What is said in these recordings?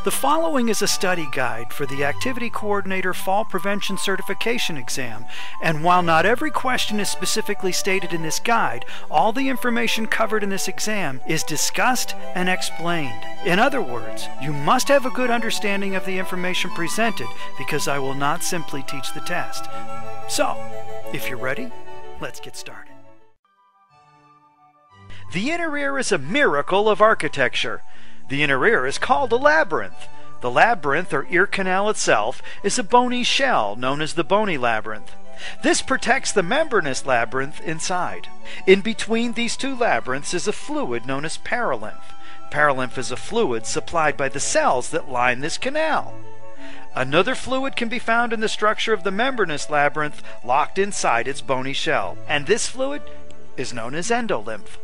The following is a study guide for the Activity Coordinator Fall Prevention Certification exam, and while not every question is specifically stated in this guide, all the information covered in this exam is discussed and explained. In other words, you must have a good understanding of the information presented because I will not simply teach the test. So, if you're ready, let's get started. The inner ear is a miracle of architecture. The inner ear is called a labyrinth. The labyrinth, or ear canal itself, is a bony shell known as the bony labyrinth. This protects the membranous labyrinth inside. In between these two labyrinths is a fluid known as perilymph. Perilymph is a fluid supplied by the cells that line this canal. Another fluid can be found in the structure of the membranous labyrinth locked inside its bony shell, and this fluid is known as endolymph.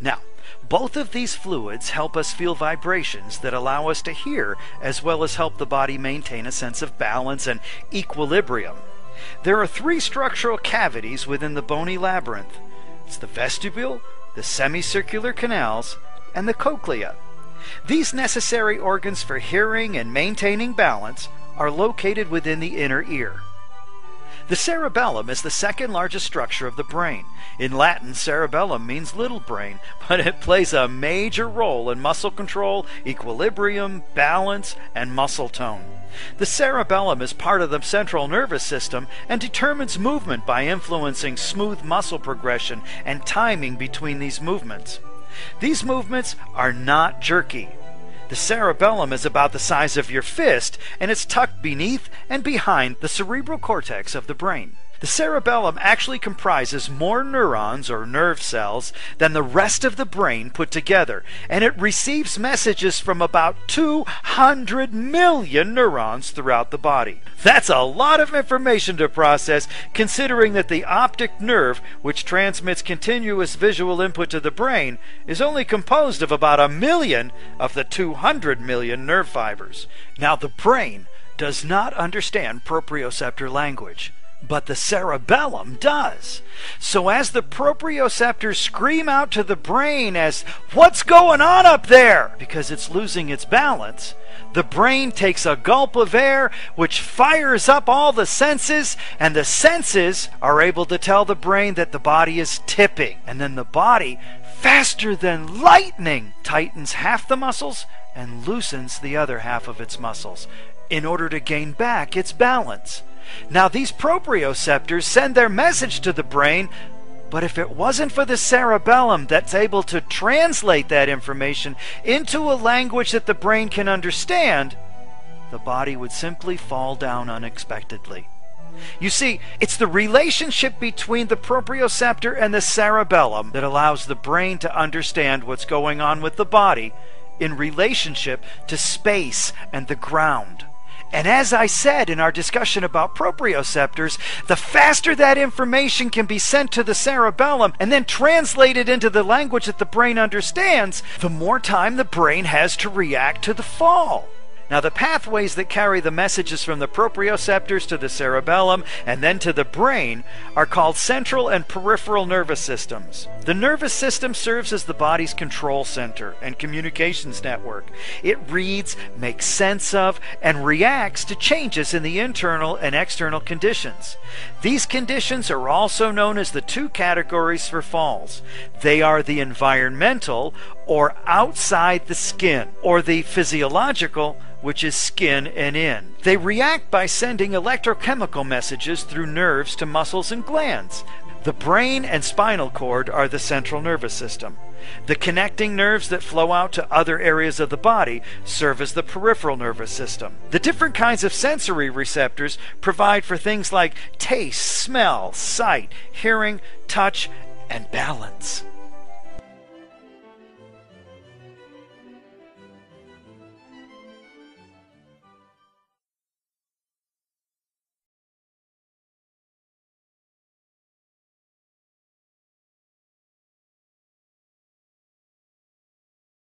Now, both of these fluids help us feel vibrations that allow us to hear, as well as help the body maintain a sense of balance and equilibrium. There are three structural cavities within the bony labyrinth. It's the vestibule, the semicircular canals, and the cochlea. These necessary organs for hearing and maintaining balance are located within the inner ear. The cerebellum is the second largest structure of the brain. In Latin, cerebellum means little brain, but it plays a major role in muscle control, equilibrium, balance, and muscle tone. The cerebellum is part of the central nervous system and determines movement by influencing smooth muscle progression and timing between these movements. These movements are not jerky. The cerebellum is about the size of your fist, and it's tucked beneath and behind the cerebral cortex of the brain. The cerebellum actually comprises more neurons or nerve cells than the rest of the brain put together, and it receives messages from about 200 million neurons throughout the body. That's a lot of information to process, considering that the optic nerve, which transmits continuous visual input to the brain, is only composed of about 1 million of the 200 million nerve fibers. Now, the brain does not understand proprioceptor language, but the cerebellum does. So as the proprioceptors scream out to the brain as, "What's going on up there?" because it's losing its balance, the brain takes a gulp of air, which fires up all the senses, and the senses are able to tell the brain that the body is tipping. And then the body, faster than lightning, tightens half the muscles and loosens the other half of its muscles in order to gain back its balance. Now, these proprioceptors send their message to the brain, but if it wasn't for the cerebellum that's able to translate that information into a language that the brain can understand, the body would simply fall down unexpectedly. You see, it's the relationship between the proprioceptor and the cerebellum that allows the brain to understand what's going on with the body in relationship to space and the ground. And as I said in our discussion about proprioceptors, the faster that information can be sent to the cerebellum and then translated into the language that the brain understands, the more time the brain has to react to the fall. Now, the pathways that carry the messages from the proprioceptors to the cerebellum and then to the brain are called central and peripheral nervous systems. The nervous system serves as the body's control center and communications network. It reads, makes sense of, and reacts to changes in the internal and external conditions. These conditions are also known as the two categories for falls. They are the environmental, or outside the skin, or the physiological, which is skin and in. They react by sending electrochemical messages through nerves to muscles and glands. The brain and spinal cord are the central nervous system. The connecting nerves that flow out to other areas of the body serve as the peripheral nervous system. The different kinds of sensory receptors provide for things like taste, smell, sight, hearing, touch, and balance.